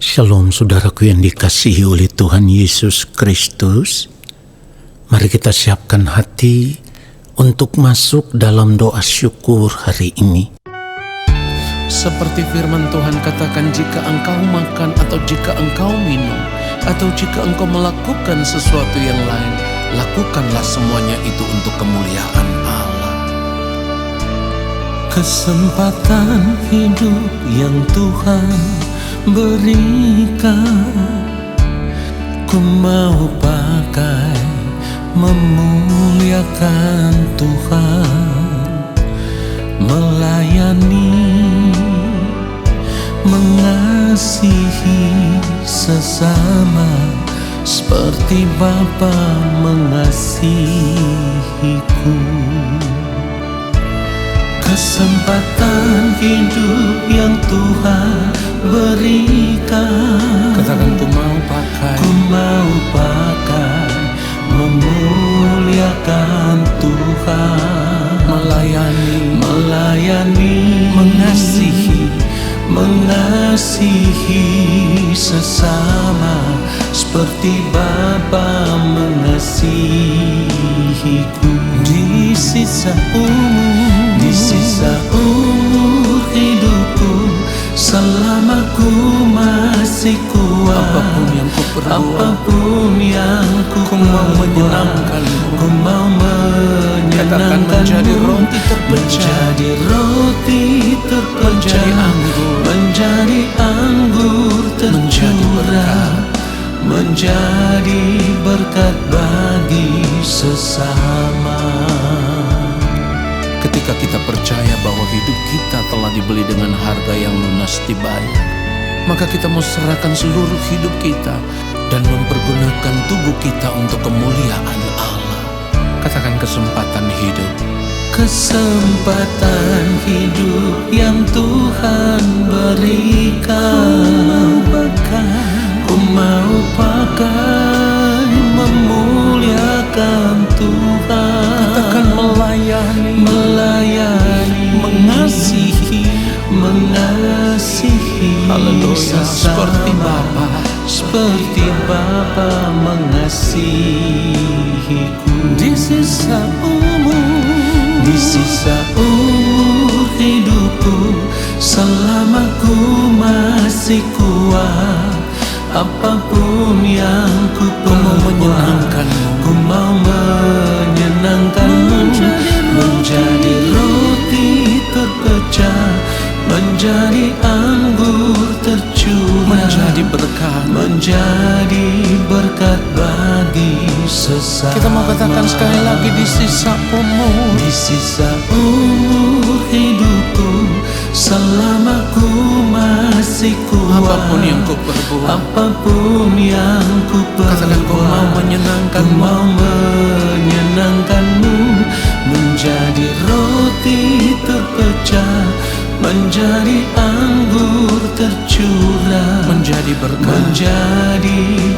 Shalom saudaraku yang dikasihi oleh Tuhan Yesus Kristus. Mari kita siapkan hati untuk masuk dalam doa syukur hari ini. Seperti firman Tuhan katakan, jika engkau makan atau jika engkau minum atau jika engkau melakukan sesuatu yang lain, lakukanlah semuanya itu untuk kemuliaan Allah. Kesempatan hidup yang Tuhan berikan, ku mau pakai memuliakan Tuhan, melayani, mengasihi sesama seperti Bapa mengasihiku. Kesempatan hidup yang Tuhan berikan, Katakan, ku mau pakai memuliakan Tuhan, melayani, mengasihi sesama seperti Bapa mengasihiku. Di sisa umur hidupku, selama ku masih kuat, apapun yang ku mau menyenangkanmu. Ku mau Katakan, menyenangkanmu, menjadi roti terpecah, menjadi anggur tercurah, menjadi berkat bagi sesama. Ketika kita percaya bahwa hidup kita telah dibeli dengan harga yang lunas dibayar, maka kita mau serahkan seluruh hidup kita dan mempergunakan tubuh kita untuk kemuliaan Allah. Katakan, kesempatan hidup. Kesempatan hidup yang Tuhan berikan, ku mau pakai memuliakan Tuhan. Katakan, melayani, mengasihi. Haleluya. Seperti Bapa mengasihiku. Di sisa umur hidupku, selama ku masih kuat, apapun yang ku perbuat, ku mau menyenangkanmu, menjadi roti terpecah, menjadi anggur tercurah, menjadi berkat bagi sesama. Kita mau katakan sekali lagi, di sisa umur hidupku, selama ku masih kuat, apapun yang ku perbuat, katakan, ku mau menyenangkanmu, menjadi roti terpecah, menjadi anggur tercurah, menjadi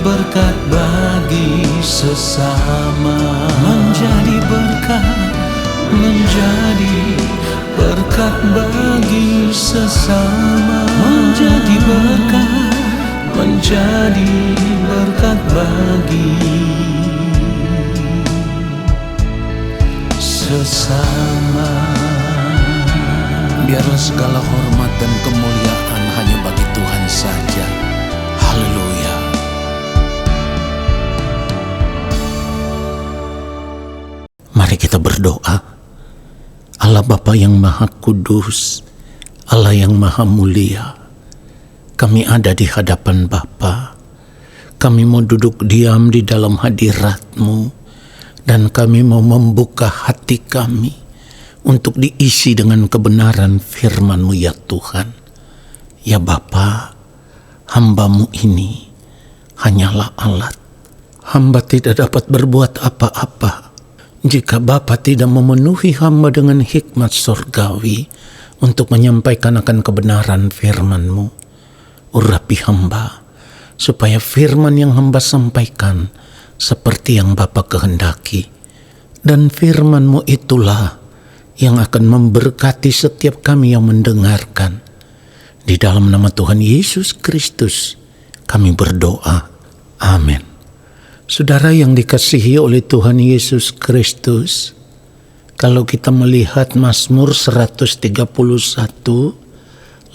berkat bagi sesama, menjadi berkat bagi sesama, menjadi berkat bagi sesama. Biarlah segala hormat dan kemuliaan hanya bagi Tuhan saja. Haleluya. Mari kita berdoa. Allah Bapa yang Maha Kudus, Allah yang Maha Mulia, kami ada di hadapan Bapa. Kami mau duduk diam di dalam hadirat-Mu, dan kami mau membuka hati kami untuk diisi dengan kebenaran firman-Mu ya Tuhan. Ya Bapa, hamba-Mu ini hanyalah alat. Hamba tidak dapat berbuat apa-apa jika Bapa tidak memenuhi hamba dengan hikmat surgawi untuk menyampaikan akan kebenaran firman-Mu. Urapi hamba, supaya firman yang hamba sampaikan seperti yang Bapa kehendaki. Dan firman-Mu itulah yang akan memberkati setiap kami yang mendengarkan. Di dalam nama Tuhan Yesus Kristus, kami berdoa. Amin. Saudara yang dikasihi oleh Tuhan Yesus Kristus, kalau kita melihat Mazmur 131,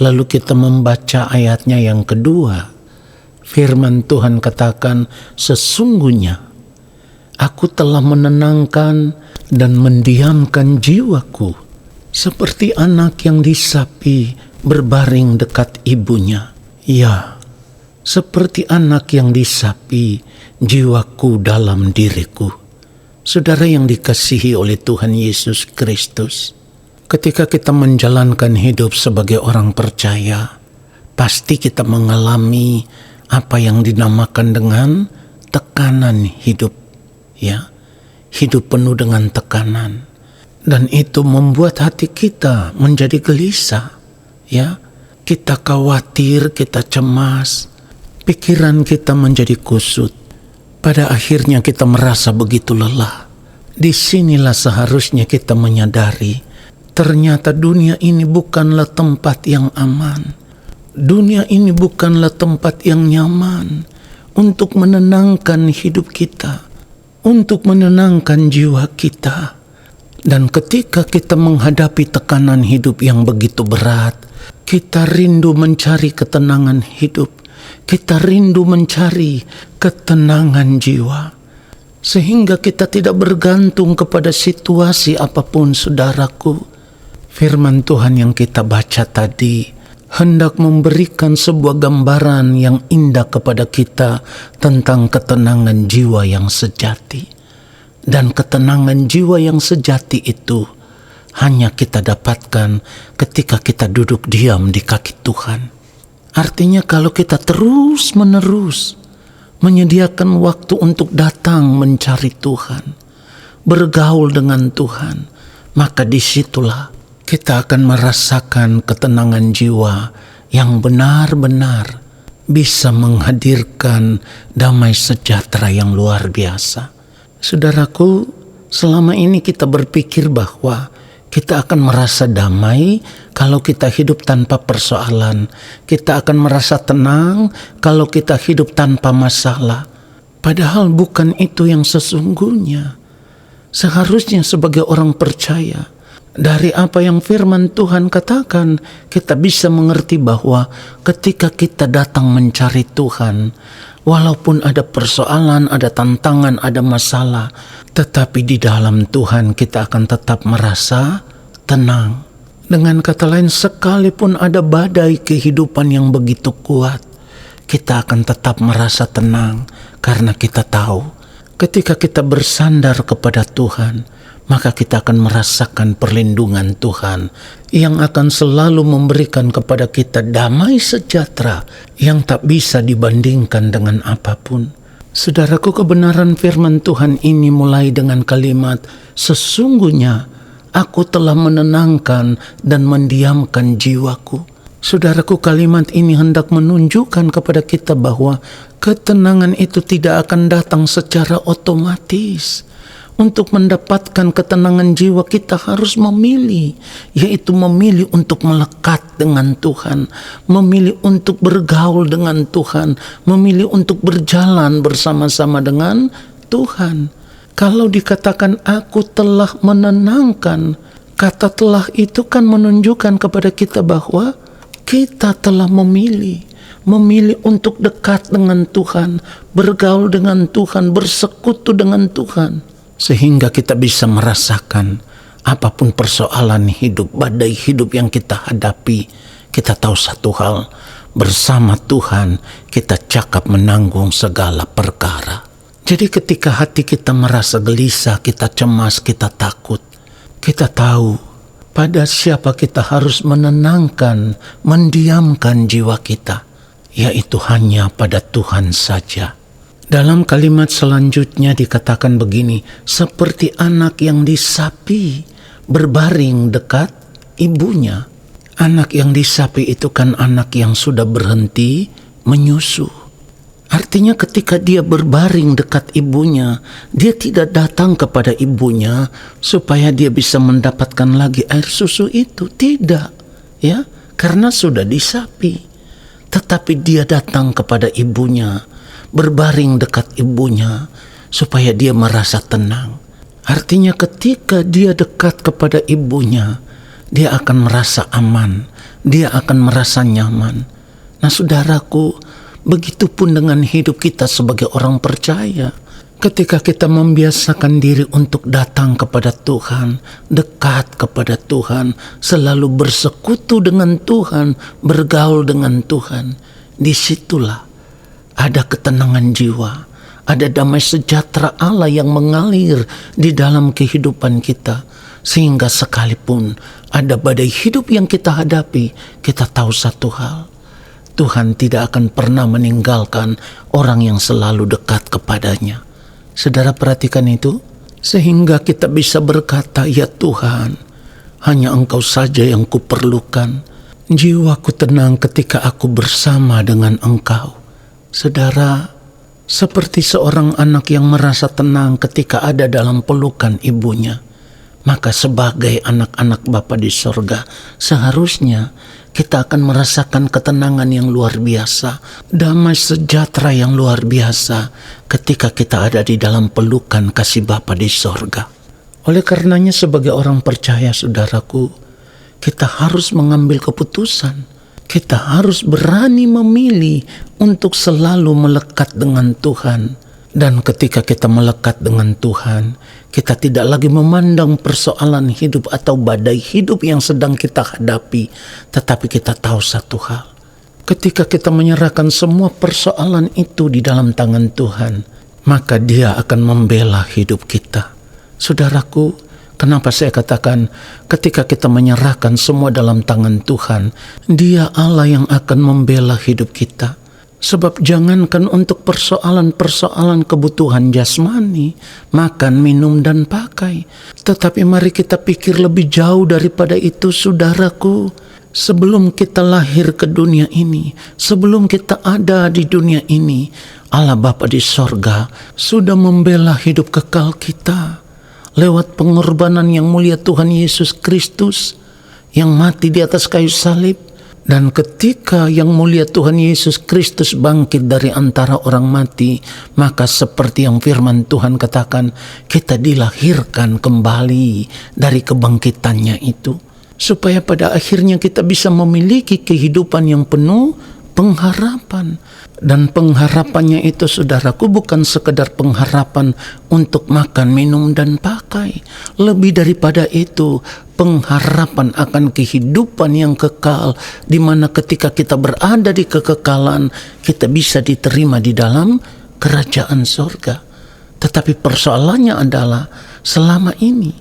lalu kita membaca ayatnya yang kedua, firman Tuhan katakan, sesungguhnya aku telah menenangkan dan mendiamkan jiwaku, seperti anak yang disapi berbaring dekat ibunya. Ya, seperti anak yang disapi, jiwaku dalam diriku. Saudara yang dikasihi oleh Tuhan Yesus Kristus, ketika kita menjalankan hidup sebagai orang percaya, pasti kita mengalami apa yang dinamakan dengan tekanan hidup, ya, hidup penuh dengan tekanan, dan itu membuat hati kita menjadi gelisah, ya, kita khawatir, kita cemas, pikiran kita menjadi kusut. Pada akhirnya kita merasa begitu lelah. Disinilah seharusnya kita menyadari, ternyata dunia ini bukanlah tempat yang aman. Dunia ini bukanlah tempat yang nyaman untuk menenangkan hidup kita, untuk menenangkan jiwa kita. Dan ketika kita menghadapi tekanan hidup yang begitu berat, kita rindu mencari ketenangan hidup. Kita rindu mencari ketenangan jiwa, sehingga kita tidak bergantung kepada situasi apapun, saudaraku. Firman Tuhan yang kita baca tadi hendak memberikan sebuah gambaran yang indah kepada kita tentang ketenangan jiwa yang sejati. Dan ketenangan jiwa yang sejati itu hanya kita dapatkan ketika kita duduk diam di kaki Tuhan. Artinya kalau kita terus-menerus menyediakan waktu untuk datang mencari Tuhan, bergaul dengan Tuhan, maka disitulah kita akan merasakan ketenangan jiwa yang benar-benar bisa menghadirkan damai sejahtera yang luar biasa. Saudaraku, selama ini kita berpikir bahwa kita akan merasa damai kalau kita hidup tanpa persoalan. Kita akan merasa tenang kalau kita hidup tanpa masalah. Padahal bukan itu yang sesungguhnya. Seharusnya sebagai orang percaya, dari apa yang firman Tuhan katakan, kita bisa mengerti bahwa ketika kita datang mencari Tuhan, walaupun ada persoalan, ada tantangan, ada masalah, tetapi di dalam Tuhan kita akan tetap merasa tenang. Dengan kata lain, sekalipun ada badai kehidupan yang begitu kuat, kita akan tetap merasa tenang karena kita tahu ketika kita bersandar kepada Tuhan, maka kita akan merasakan perlindungan Tuhan yang akan selalu memberikan kepada kita damai sejahtera yang tak bisa dibandingkan dengan apapun. Saudaraku, kebenaran firman Tuhan ini mulai dengan kalimat, sesungguhnya aku telah menenangkan dan mendiamkan jiwaku. Saudaraku, kalimat ini hendak menunjukkan kepada kita bahwa ketenangan itu tidak akan datang secara otomatis. Untuk mendapatkan ketenangan jiwa kita harus memilih, yaitu memilih untuk melekat dengan Tuhan, memilih untuk bergaul dengan Tuhan, memilih untuk berjalan bersama-sama dengan Tuhan. Kalau dikatakan aku telah menenangkan, kata telah itu kan menunjukkan kepada kita bahwa kita telah memilih untuk dekat dengan Tuhan, bergaul dengan Tuhan, bersekutu dengan Tuhan. Sehingga kita bisa merasakan apapun persoalan hidup, badai hidup yang kita hadapi, kita tahu satu hal, bersama Tuhan kita cakap menanggung segala perkara. Jadi ketika hati kita merasa gelisah, kita cemas, kita takut, kita tahu pada siapa kita harus menenangkan, mendiamkan jiwa kita, yaitu hanya pada Tuhan saja. Dalam kalimat selanjutnya dikatakan begini, seperti anak yang disapi berbaring dekat ibunya. Anak yang disapi itu kan anak yang sudah berhenti menyusu. Artinya ketika dia berbaring dekat ibunya, dia tidak datang kepada ibunya supaya dia bisa mendapatkan lagi air susu itu. Tidak, ya, karena sudah disapi. tetapi dia datang kepada ibunya, berbaring dekat ibunya, supaya dia merasa tenang. Artinya ketika dia dekat kepada ibunya, dia akan merasa aman, dia akan merasa nyaman. Nah saudaraku, begitupun dengan hidup kita sebagai orang percaya. Ketika kita membiasakan diri untuk datang kepada Tuhan, dekat kepada Tuhan, selalu bersekutu dengan Tuhan, bergaul dengan Tuhan, disitulah ada ketenangan jiwa, ada damai sejahtera Allah yang mengalir di dalam kehidupan kita. Sehingga sekalipun ada badai hidup yang kita hadapi, kita tahu satu hal, Tuhan tidak akan pernah meninggalkan orang yang selalu dekat kepadanya. Saudara perhatikan itu, sehingga kita bisa berkata, ya Tuhan, hanya Engkau saja yang kuperlukan. Jiwaku tenang ketika aku bersama dengan Engkau. Saudara, seperti seorang anak yang merasa tenang ketika ada dalam pelukan ibunya, maka sebagai anak-anak Bapa di sorga, seharusnya kita akan merasakan ketenangan yang luar biasa, damai sejahtera yang luar biasa ketika kita ada di dalam pelukan kasih Bapa di sorga. Oleh karenanya sebagai orang percaya saudaraku, kita harus mengambil keputusan. Kita harus berani memilih untuk selalu melekat dengan Tuhan. Dan ketika kita melekat dengan Tuhan, kita tidak lagi memandang persoalan hidup atau badai hidup yang sedang kita hadapi. Tetapi kita tahu satu hal. Ketika kita menyerahkan semua persoalan itu di dalam tangan Tuhan, maka Dia akan membela hidup kita. Saudaraku, kenapa saya katakan ketika kita menyerahkan semua dalam tangan Tuhan, Dia Allah yang akan membela hidup kita. Sebab jangankan untuk persoalan-persoalan kebutuhan jasmani, makan, minum, dan pakai. Tetapi mari kita pikir lebih jauh daripada itu saudaraku. Sebelum kita lahir ke dunia ini, sebelum kita ada di dunia ini, Allah Bapa di sorga sudah membela hidup kekal kita. Lewat pengorbanan yang mulia Tuhan Yesus Kristus yang mati di atas kayu salib. Dan ketika yang mulia Tuhan Yesus Kristus bangkit dari antara orang mati, maka seperti yang firman Tuhan katakan, kita dilahirkan kembali dari kebangkitannya itu. Supaya pada akhirnya kita bisa memiliki kehidupan yang penuh pengharapan. Dan pengharapannya itu saudaraku bukan sekedar pengharapan untuk makan, minum, dan pakai. Lebih daripada itu, pengharapan akan kehidupan yang kekal, di mana ketika kita berada di kekekalan, kita bisa diterima di dalam kerajaan sorga. Tetapi persoalannya adalah selama ini,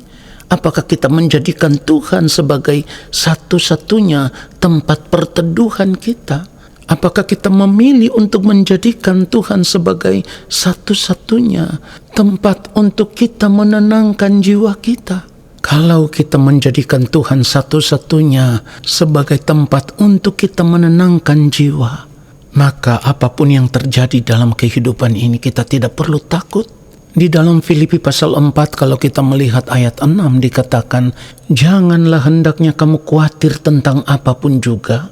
apakah kita menjadikan Tuhan sebagai satu-satunya tempat perteduhan kita? Apakah kita memilih untuk menjadikan Tuhan sebagai satu-satunya tempat untuk kita menenangkan jiwa kita? Kalau kita menjadikan Tuhan satu-satunya sebagai tempat untuk kita menenangkan jiwa, maka apapun yang terjadi dalam kehidupan ini kita tidak perlu takut. Di dalam Filipi pasal 4 kalau kita melihat ayat 6 dikatakan, janganlah hendaknya kamu khawatir tentang apapun juga,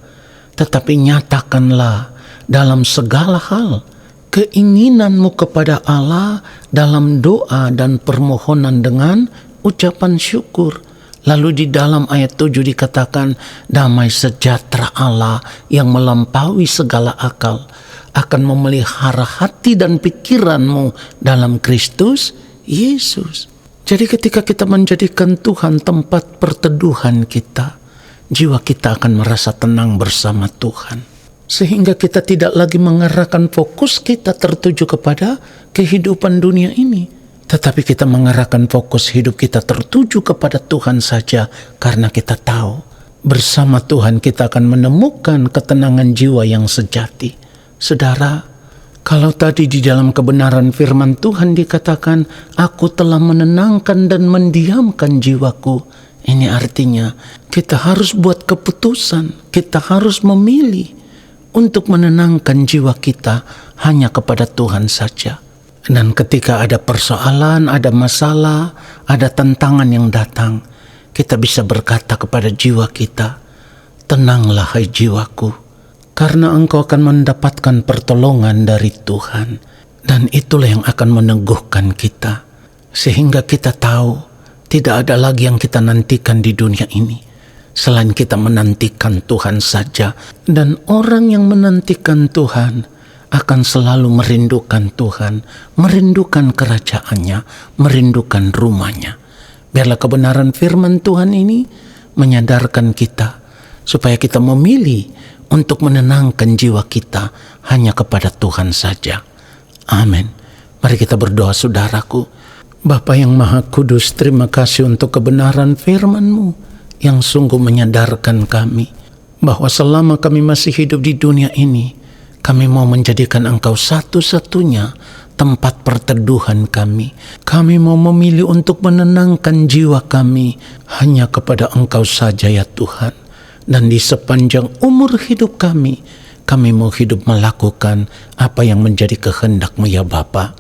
tetapi nyatakanlah dalam segala hal keinginanmu kepada Allah dalam doa dan permohonan dengan ucapan syukur. Lalu di dalam ayat 7 dikatakan, damai sejahtera Allah yang melampaui segala akal akan memelihara hati dan pikiranmu dalam Kristus Yesus. Jadi ketika kita menjadikan Tuhan tempat perteduhan kita, jiwa kita akan merasa tenang bersama Tuhan. Sehingga kita tidak lagi mengarahkan fokus kita tertuju kepada kehidupan dunia ini. Tetapi kita mengarahkan fokus hidup kita tertuju kepada Tuhan saja. Karena kita tahu bersama Tuhan kita akan menemukan ketenangan jiwa yang sejati. Saudara, kalau tadi di dalam kebenaran firman Tuhan dikatakan, aku telah menenangkan dan mendiamkan jiwaku. Ini artinya kita harus buat keputusan, kita harus memilih untuk menenangkan jiwa kita hanya kepada Tuhan saja. Dan ketika ada persoalan, ada masalah, ada tantangan yang datang, kita bisa berkata kepada jiwa kita, tenanglah hai jiwaku, karena engkau akan mendapatkan pertolongan dari Tuhan. Dan itulah yang akan meneguhkan kita, sehingga kita tahu tidak ada lagi yang kita nantikan di dunia ini selain kita menantikan Tuhan saja. Dan orang yang menantikan Tuhan akan selalu merindukan Tuhan, merindukan kerajaannya, merindukan rumahnya. Biarlah kebenaran firman Tuhan ini menyadarkan kita supaya kita memilih untuk menenangkan jiwa kita hanya kepada Tuhan saja. Amin. Mari kita berdoa, saudaraku. Bapa yang Maha Kudus, terima kasih untuk kebenaran firman-Mu yang sungguh menyadarkan kami bahwa selama kami masih hidup di dunia ini, kami mau menjadikan Engkau satu-satunya tempat perteduhan kami. Kami mau memilih untuk menenangkan jiwa kami hanya kepada Engkau saja ya Tuhan. Dan di sepanjang umur hidup kami mau hidup melakukan apa yang menjadi kehendak-Mu ya Bapa.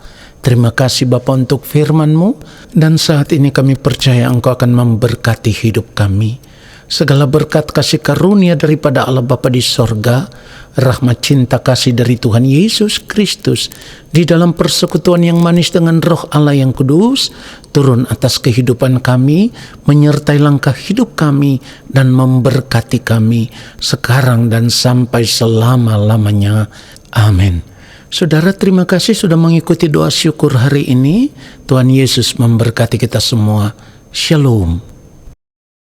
Terima kasih Bapa untuk firman-Mu, dan saat ini kami percaya Engkau akan memberkati hidup kami. Segala berkat kasih karunia daripada Allah Bapa di sorga, rahmat cinta kasih dari Tuhan Yesus Kristus, di dalam persekutuan yang manis dengan Roh Allah yang kudus, turun atas kehidupan kami, menyertai langkah hidup kami, dan memberkati kami sekarang dan sampai selama-lamanya. Amin. Saudara, terima kasih sudah mengikuti doa syukur hari ini. Tuhan Yesus memberkati kita semua. Shalom.